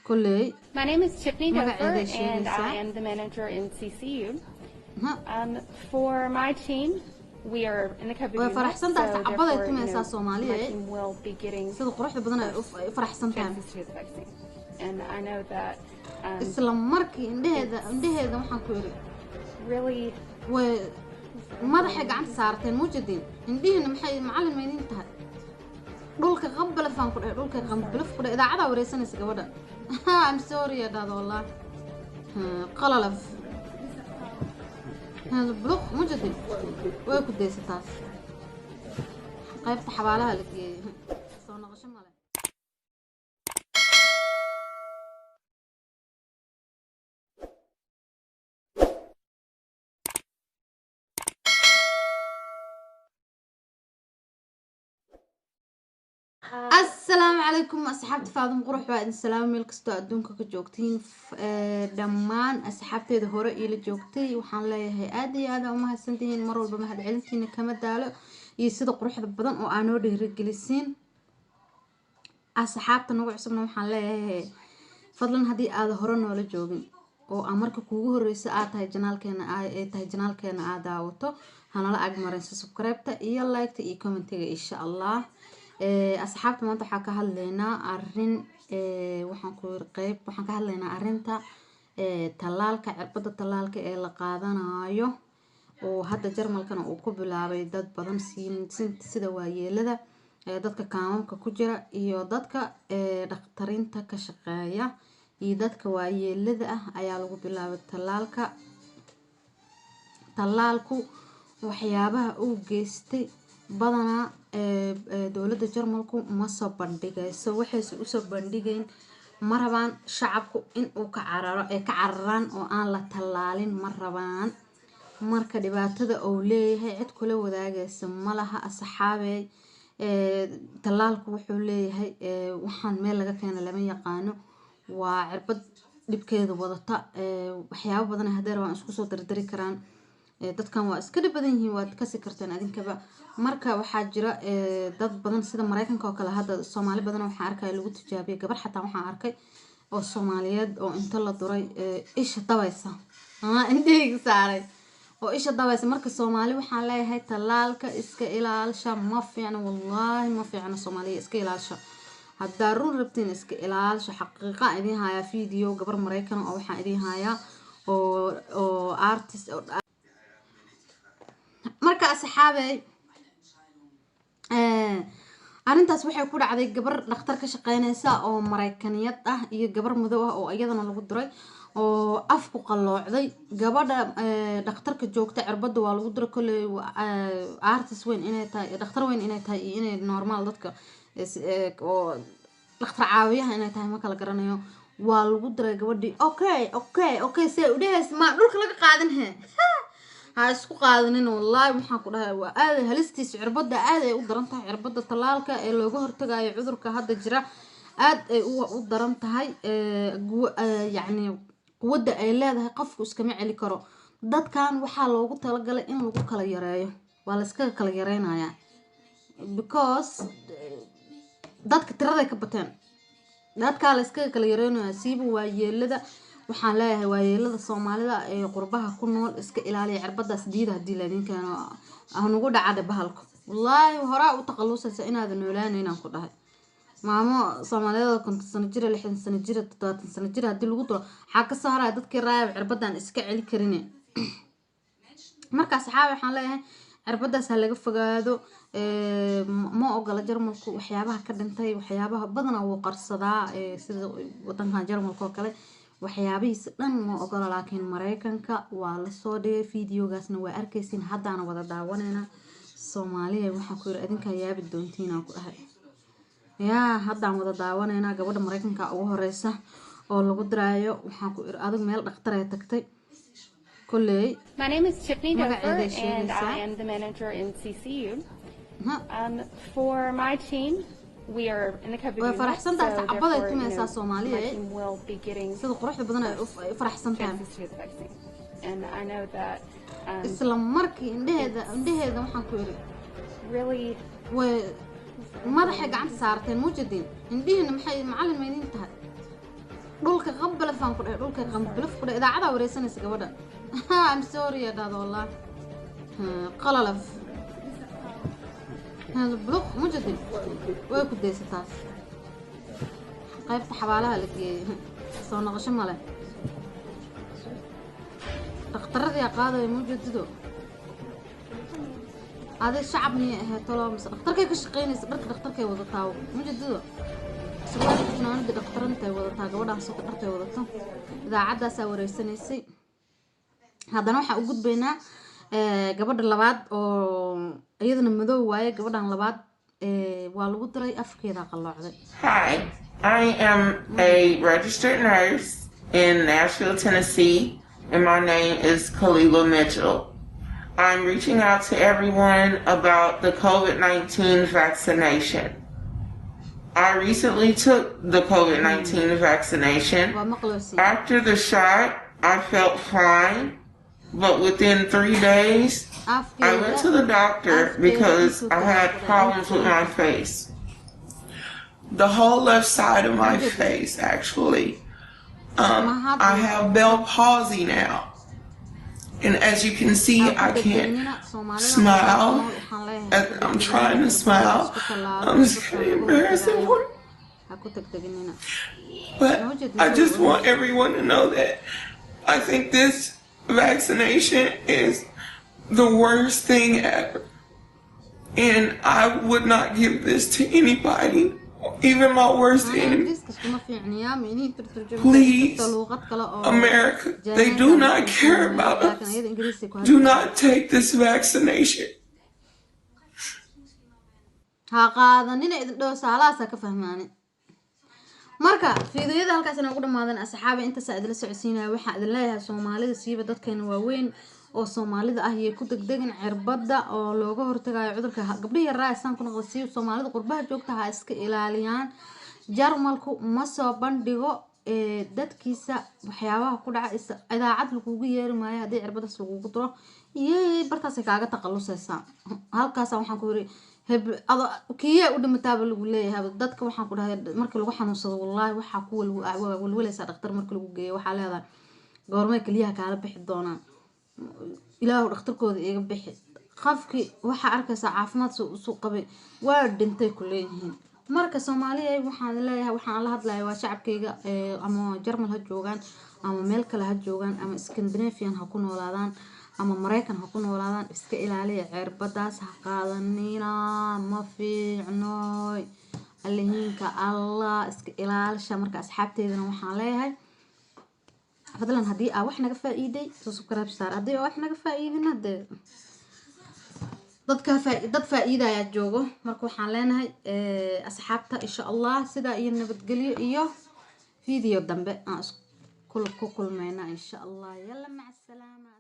كلي My name is Tiffany Dover, magaceeda and sheegaysaa. I am the manager in CCU. Ha, For my team, we are in the Cabo way unit, faraxsan tahay so saxaabada ay therefore, tumaysaa Soomaaliya my team will be getting sida quruxda badan ay u faraxsan tahay. chances to get the vaccine. And I know that Isla markii indhaheeda waxaan ku yiri really way madaxa gacanta saarteen muujadin indhihiina maxay macallin meydin tahay dhulka qambalaf aan ku dhahay dhulka qambalaf ku dhahay idaacada wareysanaysa gabadha I'm sorry ya dad wallah qalalaf hada buluq muujadin way ku deysataas qaybta xabaalaha la geeyay soo noqosho male السلام عليكم أصحاب تفاضل قروح بعد السلام ملك استوى أدونك كجوكتين دمان أصحابتي ظهور إلى جوكتي وحان لي هي آدي هذا وما هالسنتين مروا بمهد علمتين كما دالو يسيد قروح بدن وأنا ودي رجلسين أصحاب تنوع عصبنا وحان لي هي فضلا هدي آذا هورن ولا جوجين oo amarka kuugu horeysa aad tahay janaalkeena aad daawato hanala agmaraysa subscribe-ta iyo like-ta iyo comment-ga insha Allah asxaabta maanta waxaan ka hadlaynaa arin waxaan ka hadlaynaa arinta talaalka cirbada talaalka ee la qaadanayo oo hadda Jarmalkana uu ku bilaabay dad badan sida waayeelada dadka kaamamka ku jira iyo dadka dhaqtarinta ka shaqeeya iyo dadka waayeelada ah ayaa lagu bilaabay talaalku waxyaabaha uu geystay badanaa dowladda Jarmalku ma soo bandhigayso waxayse u soo bandhigayn ma rabaan shacabku in uu ka cararaan oo aan la talaalin ma rabaan marka dhibaatada uu leeyahay cid kula wadaagaysa malaha asxaabey talaalku wuxuu leeyahay waxaan meel laga keenay lama yaqaano waa cirbad dhibkeeda wadata waxyaabo badan hadeer waan isku soo dardari karaan dadkan waa iska dhib badan yihiin waad kasi kartaan adinkaba marka waxaa jira dad badan sida Mareykanka oo kale hadda Soomaali badan waxaan arkay lagu tijaabiyay gabar xataa waxaan arkay oo Soomaaliyeed oo inta la duray isha dabaysa indhiga saaray oo isha dabaysa marka Soomaali waxaan leeyahay talaalka iska ilaalisha ma fiicna wallahi ma fiicna Soomaaliya iska ilaalisha hadda run rabtiin iska ilaalisha xaqiiqa idin haya video gabar Mareykan oo waxaan idin haya oo artist marka asxaabay arintaas waxay ku dhacday gabar dhakhtar ka shaqeynaysa oo Mareykaniyad ah iyo gabar madow ah oo iyadana lagu diray oo afku qalloocday gabadha dhakhtarka joogta cirbada waa lagu diray kulay artist weyn inay tahay dhakhtar weyn inay tahay iyo inay normal dadka oo dhakhtar caawiyaha inay tahay ma kala garanayo waa lagu diray gabadhii okay say u dhahays ma dhulka laga qaadan ha isku qaadanin wallahi waxaan ku dhahay waa aad halistiis cirbada aad ay u daran tahay cirbada talaalka ee looga hortagayo cudurka hadda jira aad ay u daran tahay yacni quwadda ay leedahay qofku iskama celi karo dadkan waxaa loogu talagalay in lagu kala yareeyo waa la iska kala yareynayaa because dadka tiraday ka bateen dadka la iska kala yareynayaa siiba waayeelada waxaan leeyahay waayeelada Soomaalida ee qurbaha ku nool iska ilaaliya cirbadaas diida hadii la idin keeno aan ugu dhacay bahalka wallahi hore u taqalusaysa inaad noolaanayna ku dhahay maamo Soomaaliyeed 50 sano jir 60 sano jir 70 sano jir hadii lagu diro waxa ka saaray dadkii raayib cirbadan iska celi karin marka saxaab waxaan leeyahay cirbadaas ha laga fogaado ma ogola Jarmalku waxyaabaha ka dhintay waxyaabaha badan oo qarsadaa sida wadanka Jarmalka oo kale waxyaabihiisa dhan ma ogola laakiin Mareykanka waa la soo dhigay videogaasna waa arkaysiin haddaana wada daawanayna Soomaaliya waxa ku yiri adinka yaabi doontiin aan ku dhahay haddaan wada daawanayna gabadha Mareykanka ugu horeysa oo lagu diraayo waxaan ku yiri adag meel dhakhtar ay tagtay kulay My name is Tiffany Dover, and I am the manager in CCU. For my team, we are in the Cabo unit, faraxsan tahay saxaabada ay tumaysaa Soomaaliya my team will be getting sida quruxda badan ay faraxsan tahay chances to get the vaccine. And I know that isla markii indhaheeda waxaan ku yiri really way madaxa gacanta saarteen muujadin indhihiina maxay macallin meydin tahay qanbalafaan ku dhahay dhulka qanbalaf ku dhahay idaacada wareysanaysa gabadha I'm sorry ya dhado wallah qalalaf hada bluq mujadid way ku deysataas qaybta xabaalaha la geeyay soo noqosho male dhakhtaradii qaadayo mujadido هذا الشعب مية طلع مس دكتور كي كشقيني صدرك دكتور كي وضعته مجدده سوالف إحنا عند دكتور أنت وضعته جوده صوت دكتور وضعته إذا عدا سوى سنيسي هذا نوع وجود بينا قبل اللباد أو أيضا المذو واي قبل اللباد والوجود رأي أفكي ذا الله عليه. Hi, I am a registered nurse in Nashville, Tennessee, and my name is Kalila Mitchell. I'm reaching out to everyone about the COVID-19 vaccination. I recently took the COVID-19 vaccination. After the shot, I felt fine, but within 3 days, I went to the doctor because I had problems with my face. The whole left side of my face, actually. I have Bell palsy now. And as you can see, I can't smile. I'm trying to smile. I'm just getting embarrassing for it. But I just want everyone to know that I think this vaccination is the worst thing ever. And I would not give this to anybody, even my worst enemy. Please, America, they do not care about us. Do not take this vaccination. marka fiidiyada halkaas inaan ku dhamaadan asxaabi inta saad la socodsiinaa waxa idin leeyahay Soomaalida siiba dadkeena waaweyn oo Soomaalida ah iyo ku degdegan cirbada oo looga hortagayo cudurka gabdhaha raaysan ku noqdo si Soomaalida qurbaha joogta ha iska ilaaliyaan jarmalku ma soo bandhigo dadkiisa waxyaabaha ku dhaca idaacad lagu yeeri maayo hadii cirbadaas lagu diro iyo bartaas kaaga taqalusaysa halkaas waxaan ku yiri kiya u dhimataaba lagu leeyahay dadka waxaan ku dhahay markii lagu xanuunsado wallahi waxa ku walwalaysa dhakhtar markii lagu geeyo waxa leedahay goorma kaliyaha kala bixi doonaan ilaahu dhakhtarkooda iga bixi qafki waxa arkaysa caafimaad soo qabay waa dhintay kuleeyihiin marka Soomaaliya waxaan leeyahay waxaan la hadlayaa waa shacabkayga ama Jarmal ha joogan ama meel kale ha joogan ama Scandinavian ha ku noolaadaan ama Mareykan ha ku noolaadaan iska ilaaliya cirbadaas ha qaadanina ma fiicnooy allahinka Allah iska ilaalisha marka asxaabteedana waxaan leeyahay fadlan hadii aa wax naga faa'iiday subscribe star hadii wax naga faa'iidina dad faa'iida ayaa joogo marka waxaan leenahay asxaabta insha Allah sida iyo nabadgelyo iyo video dambe aan ku kulmayna insha Allah yalla mac salaama.